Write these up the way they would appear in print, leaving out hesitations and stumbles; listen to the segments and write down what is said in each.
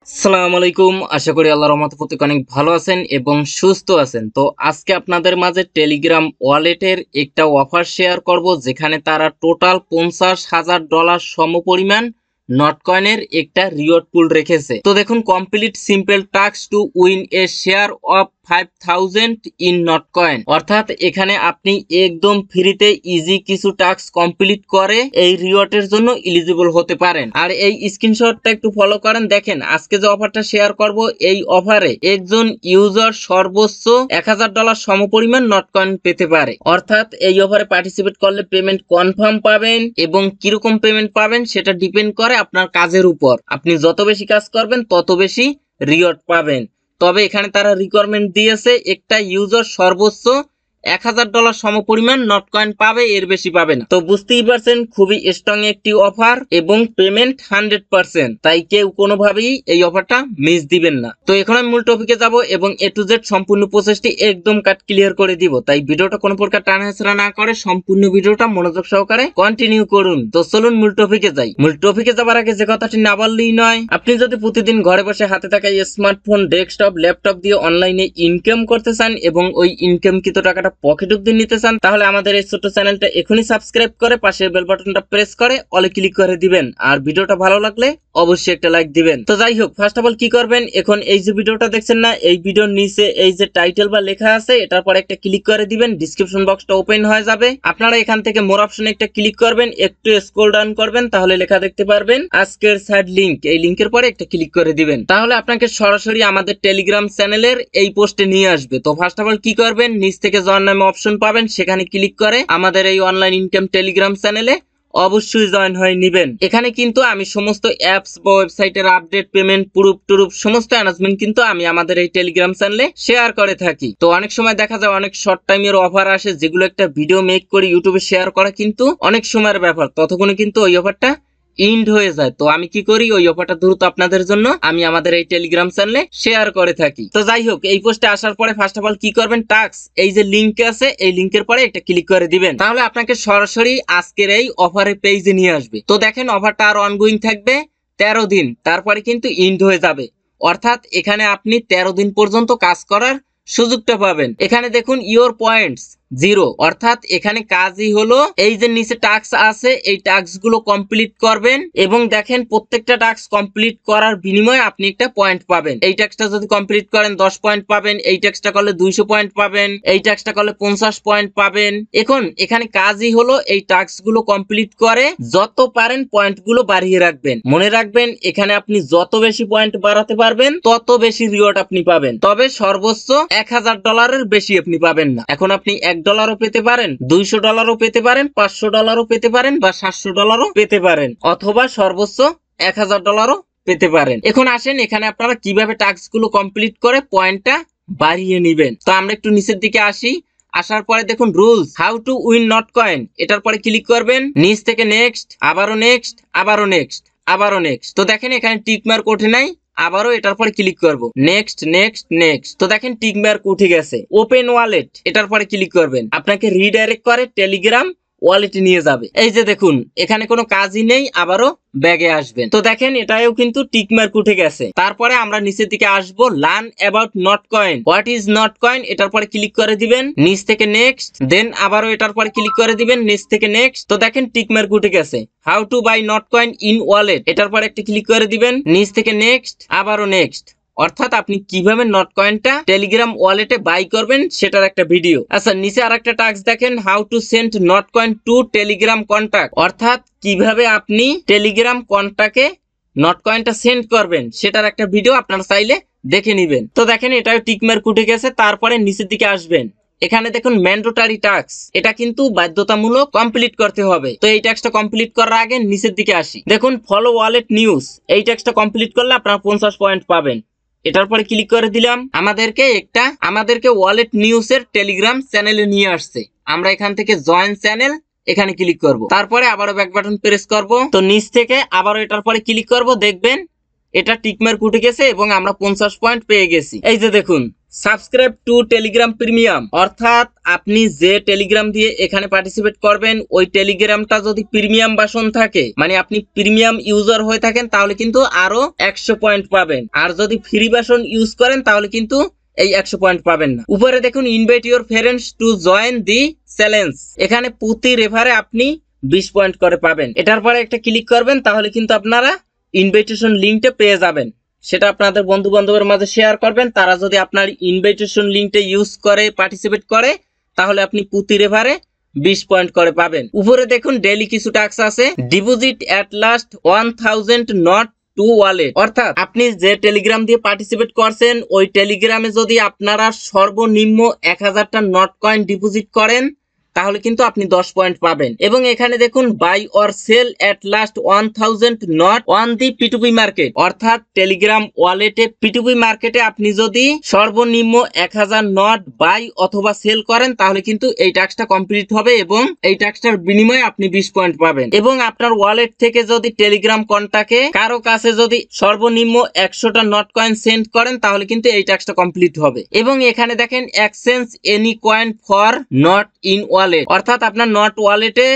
আসসালামু আলাইকুম। আশা করি আল্লাহর রহমতে প্রত্যেকে অনেক ভালো আছেন এবং সুস্থ আছেন। তো আজকে আপনাদের মাঝে টেলিগ্রাম ওয়ালেটের একটা অফার শেয়ার করব, যেখানে তারা টোটাল $50,000 সমপরিমাণ নটকয়েনের একটা রিওয়ার্ড পুল রেখেছে। তো দেখুন, complete simple task to win a share of 5000 in Notcoin. অর্থাৎ এখানে আপনি একদম ফ্রিতে ইজি কিছু টাস্ক কমপ্লিট করে এই রিওয়ার্ডের জন্য এলিজিবল হতে পারেন। আর এই স্ক্রিনশটটা একটু ফলো করেন। দেখেন, আজকে যে অফারটা শেয়ার করব, এই অফারে একজন ইউজার সর্বোচ্চ $1000 সমপরিমাণ নটকয়েন পেতে পারে। অর্থাৎ এই অফারে পার্টিসিপেট করলে পেমেন্ট কনফার্ম পাবেন, এবং কিরকম পেমেন্ট পাবেন সেটা ডিপেন্ড করে আপনার কাজের উপর। আপনি যত বেশি কাজ করবেন তত বেশি রিওয়ার্ড পাবেন। তবে এখানে তারা রিকোয়ারমেন্ট দিয়েছে একটা ইউজার সর্বোচ্চ $1000 সমপরিমাণ নটকয়েন পাবে, এর বেশি পাবে না। তো বুঝতেই পারছেন, খুবই স্ট্রং একটি অফার এবং পেমেন্ট 100%। তাই কেউ কোনোভাবেই এই অফারটা মিস দিবেন না। তো এখন আমি মূল টপিকে যাব এবং A to Z সম্পূর্ণ প্রসেসটি একদম কাট ক্লিয়ার করে দিব। তাই ভিডিওটা কোনো প্রকার টানাহেঁচড়া না করে সম্পূর্ণ ভিডিওটা মনোযোগ সহকারে কন্টিনিউ করুন। তো চলুন মূল টপিকে যাই। মূল টপিকে যাবার আগে যে কথাটি না বললেই নয়, আপনি যদি প্রতিদিন ঘরে বসে হাতে থাকা স্মার্টফোন, ডেস্কটপ, ল্যাপটপ দিয়ে অনলাইনে ইনকাম করতে চান এবং ওই ইনকামকৃত টাকাটা পকেট অব্দি নিতে চান, তাহলে আমাদের এই ছোট্ট চ্যানেলটা এখনই সাবস্ক্রাইব করে পাশের বেল বাটনটা প্রেস করে অলে ক্লিক করে দিবেন। আর ভিডিওটা ভালো লাগলে অবশ্যই একটা লাইক দিবেন। তো যাই হোক, ফার্স্ট অফ অল কি করবেন, এখন এই যে ভিডিওটা দেখছেন না, এই ভিডিওর নিচে এই যে টাইটেল বা লেখা আছে, এটার পর একটা ক্লিক করে দিবেন। ডিসক্রিপশন বক্সটা ওপেন হয়ে যাবে। আপনারা এখান থেকে মোর অপশনে একটা ক্লিক করবেন, একটু স্ক্রল ডাউন করবেন, তাহলে লেখা দেখতে পারবেন আজকের সাইড লিংক। এই লিংকের পরে একটা ক্লিক করে দিবেন, তাহলে আপনাকে সরাসরি আমাদের টেলিগ্রাম চ্যানেলের এই পোস্টে নিয়ে আসবে। তো ফার্স্ট অফ অল কি করবেন, নিচ থেকে জয়েন নামে অপশন পাবেন, সেখানে ক্লিক করে আমাদের এই অনলাইন ইনকাম টেলিগ্রাম চ্যানেলে অবশ্যই জয়েন হয়ে নিবেন। এখানে কিন্তু আমি সমস্ত অ্যাপস বা ওয়েবসাইটের আপডেট, পেমেন্ট, প্রুফ টুরুফ সমস্ত অ্যানাউন্সমেন্ট কিন্তু আমি আমাদের এই টেলিগ্রাম চ্যানেলে শেয়ার করে থাকি। তো অনেক সময় দেখা যায় অনেক শর্ট টাইমের অফার আসে, যেগুলো একটা ভিডিও মেক করে ইউটিউবে শেয়ার করা কিন্তু অনেক সময়ের ব্যাপার, ততক্ষণে কিন্তু ওই অফারটা ইন্ড হয়ে যায়। তো আমি কি করি, ওই অফারটা দ্রুত আপনাদের জন্য আমি আমাদের এই টেলিগ্রাম চ্যানেলে শেয়ার করে থাকি। তো যাই হোক, এই পোস্টে আসার পরে ফার্স্ট অফ অল কি করবেন, টাস্ক এই যে লিংক আছে, এই লিংকের পরে একটা ক্লিক করে দিবেন, তাহলে আপনাকে সরাসরি আজকের এই অফারের পেজে নিয়ে আসবে। তো দেখেন, অফারটা আর অনগোয়িং থাকবে 13 দিন, তারপরে কিন্তু ইন্ড হয়ে যাবে। অর্থাৎ এখানে আপনি 13 দিন পর্যন্ত কাজ করার সুযোগটা পাবেন। এখানে দেখুন ইওর পয়েন্টস 0, অর্থাৎ এখানে কাজই হলো এই যে নিচে টাস্ক আছে, এই টাস্ক গুলো কমপ্লিট করবেন এবং দেখেন প্রত্যেকটা টাস্ক কমপ্লিট করার বিনিময়ে আপনি একটা পয়েন্ট পাবেন। এই টাস্কটা যদি কমপ্লিট করেন 10 পয়েন্ট পাবেন, এই টাস্কটা করলে 200 পয়েন্ট পাবেন, এই টাস্কটা করলে 50 পয়েন্ট পাবেন। এখন এখানে কাজই হলো এই টাস্ক গুলো কমপ্লিট করে যত পারেন পয়েন্ট গুলো বাড়িয়ে রাখবেন। মনে রাখবেন, এখানে আপনি যত বেশি পয়েন্ট বাড়াতে পারবেন তত বেশি রিওয়ার্ড আপনি পাবেন, তবে সর্বোচ্চ $1000 বেশি আপনি পাবেন না। এখন আপনি $1 পেতে পারেন, $200 পেতে পারেন, $500 পেতে পারেন, বা $700 পেতে পারেন, অথবা সর্বোচ্চ $1000 পেতে পারেন। এখন আসেন, এখানে আপনারা কিভাবে টাস্ক গুলো কমপ্লিট করে পয়েন্টটা বাড়িয়ে নিবেন। তো আমরা একটু নিচের দিকে আসি। আসার পরে দেখুন রুলস, হাউ টু উইন নটকয়েন, এটার পরে ক্লিক করবেন। নিচ থেকে নেক্সট, আবারও নেক্সট, আবারও নেক্সট, আবারও নেক্সট। তো দেখেন এখানে টিক মার্ক ওঠে নাই, আবারও এটার পরে ক্লিক করব, নেক্সট নেক্সট নেক্সট। তো দেখেন টিক মার্ক উঠে গেছে। ওপেন ওয়ালেট, এটার পরে ক্লিক করবেন, আপনাকে রিডাইরেক্ট করে টেলিগ্রাম ওয়ালেটে নিয়ে যাবে। এই যে দেখুন, এখানে কোনো কাজই নেই, আবারও ব্যাগে আসবেন। তো দেখেন এটাও কিন্তু টিক মার্ক উঠে গেছে। তারপরে আমরা নিচের দিকে আসবো, লার্ন অ্যাবাউট নটকয়েন, হোয়াট ইজ নটকয়েন, এটার পরে ক্লিক করে দিবেন। নিচ থেকে নেক্সট, দেন আবারও এটার পরে ক্লিক করে দিবেন, নিচ থেকে নেক্সট। তো দেখেন টিক মার্ক উঠে গেছে। How to buy Notcoin in wallet, এটার পরে একটা ক্লিক করে দিবেন, নিচ থেকে নেক্সট, আবারও নেক্সট। অর্থাৎ আপনি কিভাবে নটকয়েনটা টেলিগ্রাম ওয়ালেটে বাই করবেন সেটার একটা ভিডিও। আচ্ছা, নিচে আরেকটা টাস্ক দেখেন, how to send Notcoin to Telegram contact, অর্থাৎ কিভাবে আপনি টেলিগ্রাম কন্টাক্টে নটকয়েনটা সেন্ড করবেন সেটার একটা ভিডিও আপনারা চাইলে দেখে নিবেন। তো দেখেন এটাও টিকমার্ক উঠে গেছে। তারপরে নিচের দিকে আসবেন, এখানে দেখুন ম্যান্ডেটরি টাস্ক, এটা কিন্তু বাধ্যতামূলক কমপ্লিট করতে হবে। তো এই টাস্কটা কমপ্লিট করার আগে নিচের দিকে আসি, দেখুন ফলো ওয়ালেট নিউজ, এই টাস্কটা কমপ্লিট করলে আপনারা 50 পয়েন্ট পাবেন। এটার পরে ক্লিক করে দিলাম, আমাদেরকে ওয়ালেট নিউজের টেলিগ্রাম চ্যানেলে নিয়ে আসছে। আমরা এখান থেকে জয়েন চ্যানেল, এখানে ক্লিক করব, তারপরে আবারও ব্যাক বাটন প্রেস করব। তো নিচ থেকে আবারও এটার পরে ক্লিক করব, দেখবেন এটা টিকমার্ক উঠে গেছে এবং আমরা 50 পয়েন্ট পেয়ে গেছি। এই যে দেখুন সাবস্ক্রাইব টু টেলিগ্রাম প্রিমিয়াম, অর্থাৎ আপনি যে টেলিগ্রাম দিয়ে এখানে পার্টিসিপেট করবেন ওই টেলিগ্রামটা যদি প্রিমিয়াম ভার্সন থাকে, মানে আপনি প্রিমিয়াম ইউজার হয়ে থাকেন, তাহলে কিন্তু আরো 100 পয়েন্ট পাবেন। আর যদি ফ্রি ভার্সন ইউজ করেন তাহলে কিন্তু এই 100 পয়েন্ট পাবেন না। উপরে দেখুন invite your friends to join the challenge, এখানে প্রতি রেফারে আপনি 20 পয়েন্ট করে পাবেন। এটার পরে একটা ক্লিক করবেন, তাহলে কিন্তু আপনারা ইনভাইটেশন লিঙ্কটা পেয়ে যাবেন। সেটা আপনাদের বন্ধু বান্ধবের মাঝে শেয়ার করবেন, তারা যদি আপনার ইনভাইটেশন লিঙ্কটা ইউজ করে পার্টিসিপেট করে তাহলে আপনি প্রতি রেফারে 20 পয়েন্ট করে পাবেন। উপরে দেখুন ডেইলি কিছু টাস্ক আছে, deposit at least 1000 not to wallet, অর্থাৎ আপনি যে টেলিগ্রাম দিয়ে পার্টিসিপেট করছেন ওই টেলিগ্রামে যদি আপনারা সর্বনিম্ন 1000টা নট কয়েন ডিপোজিট করেন তাহলে কিন্তু আপনি 10 পয়েন্ট পাবেন। এবং এখানে দেখুন buy or sell at least 1000 not on the পিটুপি মার্কেট, অর্থাৎ টেলিগ্রাম ওয়ালেটে পিটুপি মার্কেটে আপনি যদি সর্বনিম্ন 1000 নট বাই অথবা সেল করেন তাহলে কিন্তু এই টাস্কটা কমপ্লিট হবে এবং এই টাস্কটার বিনিময়ে আপনি 20 পয়েন্ট পাবেন। এবং আপনার ওয়ালেট থেকে যদি টেলিগ্রাম কন্টাক্টে কারো কাছে যদি সর্বনিম্ন 100টা নট কয়েন সেন্ড করেন তাহলে কিন্তু এই টাস্কটা কমপ্লিট হবে। এবং এখানে দেখেন exchange any coin for not in wallet, অর্থাৎ আপনার নট ওয়ালেটে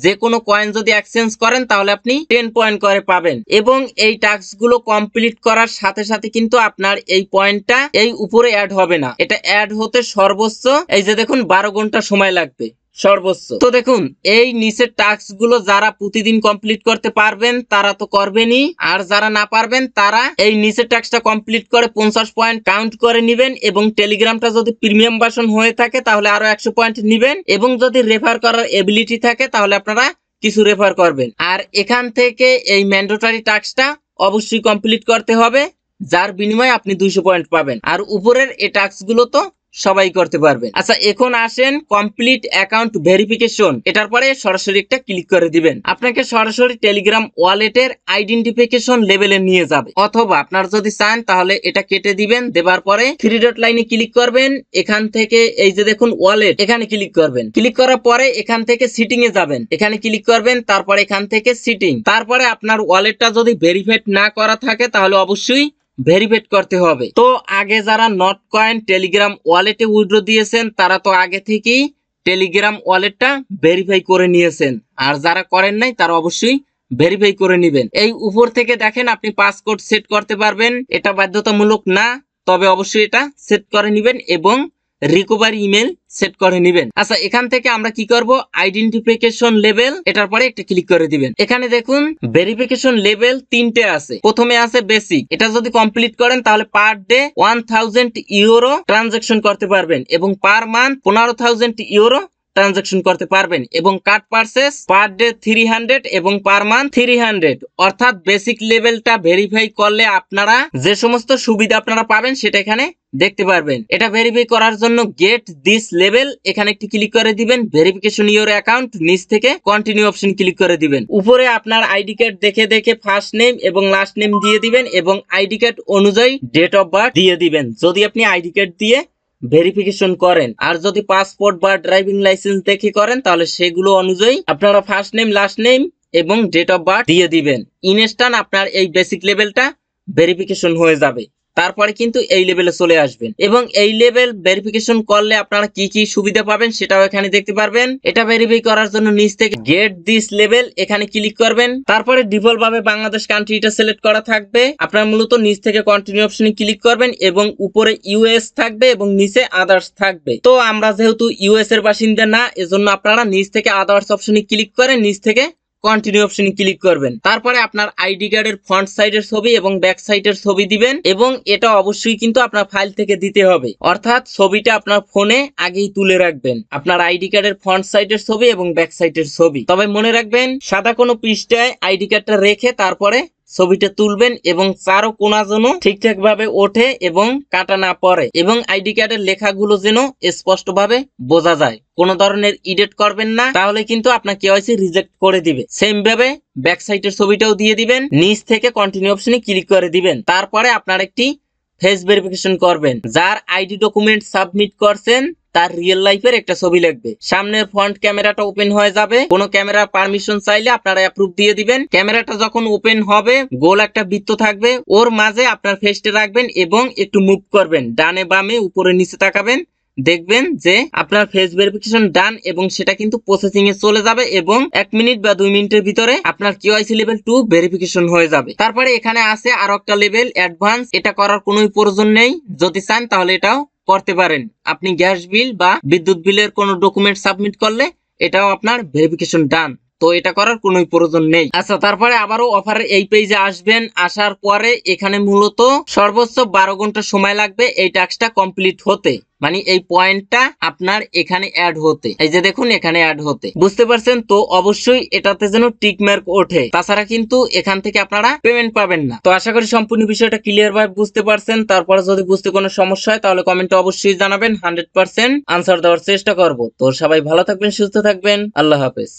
যে কোনো কয়েন যদি এক্সচেঞ্জ করেন তাহলে আপনি 10 পয়েন্ট করে পাবেন। এবং এই টাস্ক গুলো কমপ্লিট করার সাথে সাথে কিন্তু আপনার এই পয়েন্টটা এই উপরে অ্যাড হবে না, এটা অ্যাড হতে সর্বোচ্চ এই যে দেখুন 12 ঘন্টা সময় লাগবে সর্বোচ্চ। তো দেখুন এই নিচের টাস্ক গুলো যারা প্রতিদিন কমপ্লিট করতে পারবেন তারা তো করবেনই, আর যারা না পারবেন তারা এই নিচের টাস্কটা কমপ্লিট করে 50 পয়েন্ট কাউন্ট করে নেবেন। এবং টেলিগ্রামটা যদি প্রিমিয়াম ভার্সন হয়ে থাকে তাহলে আরো 100 পয়েন্ট নেবেন। এবং যদি রেফার করার এবিলিটি থাকে তাহলে আপনারা কিছু রেফার করবেন। আর এখান থেকে এই ম্যান্ডেটরি টাস্কটা অবশ্যই কমপ্লিট করতে হবে, যার বিনিময়ে আপনি 200 পয়েন্ট পাবেন। আর উপরের এই টাস্ক গুলো তো সবাই করতে পারবেন। আচ্ছা এখন আসেন কমপ্লিট অ্যাকাউন্ট ভেরিফিকেশন, এটার পরে সরাসরি একটা ক্লিক করে দিবেন। আপনাকে সরাসরি টেলিগ্রাম ওয়ালেটের আইডেন্টিফিকেশন লেভেলে নিয়ে যাবে, অথবা আপনার যদি চান তাহলে এটা কেটে দিবেন। দেবার পরে 3 ডট লাইনে ক্লিক করবেন, এখান থেকে এই যে দেখুন ওয়ালেট এখানে ক্লিক করবেন। ক্লিক করার পরে এখান থেকে সিটিং এ যাবেন, এখানে ক্লিক করবেন, তারপরে এখান থেকে সিটিং। তারপরে আপনার ওয়ালেটটা যদি ভেরিফাইড না করা থাকে তাহলে অবশ্যই ভেরিফাইড করতে হবে। তো আগে যারা নট কয়েন টেলিগ্রাম ওয়ালেটে উইথড্র দিয়েছেন তারা তো আগে থেকেই টেলিগ্রাম ওয়ালেটটা ভেরিফাই করে নিয়েছেন, আর যারা করেন নাই তারা অবশ্যই ভেরিফাই করে নেবেন। এই উপর থেকে দেখেন আপনি পাসকোড সেট করতে পারবেন, এটা বাধ্যতামূলক না, তবে অবশ্যই এটা সেট করে নেবেন এবং রিকভারি ইমেল সেট করে নেবেন। আচ্ছা এখান থেকে আমরা কি করব, আইডেন্টিফিকেশন লেভেল, এটার পরে একটা ক্লিক করে দিবেন। এখানে দেখুন ভেরিফিকেশন লেভেল 3টে আছে। প্রথমে আছে বেসিক, এটা যদি কমপ্লিট করেন তাহলে পার ডে 1000 ইউরো ট্রানজাকশন করতে পারবেন এবং পার মান্থ 15000 ইউরো ট্রানজাকশন করতে পারবেন। এবং কার্ড পারচেজ পার ডে 300 এবং পার মান্থ 300, অর্থাৎ বেসিক লেভেলটা ভেরিফাই করলে আপনারা যে সমস্ত সুবিধা আপনারা পাবেন সেটা এখানে দেখতে পারবেন। এটা ভেরিফাই করার জন্য গেট দিস লেভেল এখানে একটি ক্লিক করে দিবেন। ভেরিফিকেশন ইউর অ্যাকাউন্ট নিচ থেকে কন্টিনিউ অপশন ক্লিক করে দিবেন। উপরে আপনার আইডি কার্ড দেখে দেখে ফার্স্ট নেম এবং লাস্ট নেম দিয়ে দিবেন এবং আইডি কার্ড অনুযায়ী ডেট অফ বার্থ দিয়ে দিবেন যদি আপনি আইডি কার্ড দিয়ে ভেরিফিকেশন করেন। আর যদি পাসপোর্ট বা ড্রাইভিং লাইসেন্স দেখে করেন তাহলে সেগুলো অনুযায়ী আপনারা ফার্স্ট নেম লাস্ট নেম এবং ডেট অফ বার্থ দিয়ে দিবেন। ইনস্ট্যান্ট আপনার এই বেসিক লেভেলটা ভেরিফিকেশন হয়ে যাবে, তারপরে কিন্তু এই লেভেলে চলে আসবেন। এবং এই লেভেল ভেরিফিকেশন করলে আপনারা কি কি সুবিধা পাবেন সেটাও এখানে দেখতে পারবেন। এটা ভেরিফাই করার জন্য নিচ থেকে গেট দিস লেভেল এখানে ক্লিক করবেন। তারপরে ডিফল্ট ভাবে বাংলাদেশ কান্ট্রিটা সিলেক্ট করা থাকবে। আপনার মূলত নিচ থেকে কন্টিনিউ অপশনে ক্লিক করবেন এবং উপরে ইউএস থাকবে এবং নিচে আদার্স থাকবে। তো আমরা যেহেতু ইউএস এর বাসিন্দা না, এজন্য আপনারা নিচ থেকে আদার্স অপশনে ক্লিক করে নিচ থেকে কন্টিনিউ অপশনে ক্লিক করবেন। তারপরে আপনার আইডি কার্ডের ফ্রন্ট সাইডের ছবি এবং ব্যাক সাইডের ছবি দিবেন এবং এটা অবশ্যই কিন্তু আপনার ফাইল থেকে দিতে হবে, অর্থাৎ ছবিটা আপনার ফোনে আগেই তুলে রাখবেন, আপনার আইডি কার্ডের ফ্রন্ট সাইডের ছবি এবং ব্যাক সাইডের ছবি। তবে মনে রাখবেন সাদা কোনো পৃষ্ঠায় আইডি কার্ডটা রেখে তারপরে ছবিটা তুলবেন এবং চারো কোনা যেন ঠিকঠাক ভাবে ওঠে এবং কাটা না পড়ে এবং আইডি কার্ডের লেখাগুলো যেন স্পষ্ট ভাবে বোঝা যায়। কোনো ধরনের এডিট করবেন না, তাহলে কিন্তু আপনার কেওয়াইসি রিজেক্ট করে দিবে। সেম ভাবে ব্যাক সাইডের ছবিটাও দিয়ে দিবেন, নিচ থেকে কন্টিনিউ অপশনে ক্লিক করে দিবেন। তারপরে আপনার একটি ফেস ভেরিফিকেশন করবেন। যার আইডি ডকুমেন্ট সাবমিট করছেন তার রিয়েল লাইফের একটা ছবি লাগবে। সামনের ফ্রন্ট ক্যামেরাটা ওপেন হয়ে যাবে, কোনো ক্যামেরার পারমিশন চাইলে আপনারা অ্যাপ্রুভ দিয়ে দিবেন। ক্যামেরাটা যখন ওপেন হবে গোল একটা বৃত্ত থাকবে, ওর মাঝে আপনার ফেসটা রাখবেন এবং একটু মুভ করবেন, ডানে বামে উপরে নিচে তাকাবেন, দেখবেন যে আপনার ফেস ভেরিফিকেশন ডান এবং সেটা কিন্তু প্রসেসিং এ চলে যাবে এবং 1 মিনিট বা 2 মিনিটের ভিতরে আপনার কেওয়াইসি লেভেল 2 ভেরিফিকেশন হয়ে যাবে। তারপরে এখানে আছে আরো একটা লেভেল অ্যাডভান্স, এটা করার কোনো প্রয়োজন নেই, যদি চান তাহলে এটাও করতে পারেন। আপনি গ্যাস বিল বা বিদ্যুৎ বিলের কোনো ডকুমেন্ট সাবমিট করলে এটাও আপনার ভেরিফিকেশন ডান, তো এটা করার কোনো প্রয়োজন নেই। আচ্ছা, তারপরে আবারও অফারের এই পেজে আসবেন, আসার পরে এখানে মূলত সর্বোচ্চ 12 ঘন্টা সময় লাগবে এই টাস্কটা কমপ্লিট হতে, মানে এই পয়েন্টটা আপনার এখানে অ্যাড হতে। এই যে দেখুন এখানে অ্যাড হতে, বুঝতে পারছেন তো? অবশ্যই এটাতে যেন টিক মার্ক ওঠে, তাছাড়া কিন্তু এখান থেকে আপনারা পেমেন্ট পাবেন না। তো আশা করি সম্পূর্ণ বিষয়টা ক্লিয়ার ভাবে বুঝতে পারছেন। তারপরে যদি বুঝতে কোনো সমস্যা হয় তাহলে কমেন্টে অবশ্যই জানাবেন, 100% আনসার দেওয়ার চেষ্টা করব। তো সবাই ভালো থাকবেন, সুস্থ থাকবেন, আল্লাহ হাফেজ।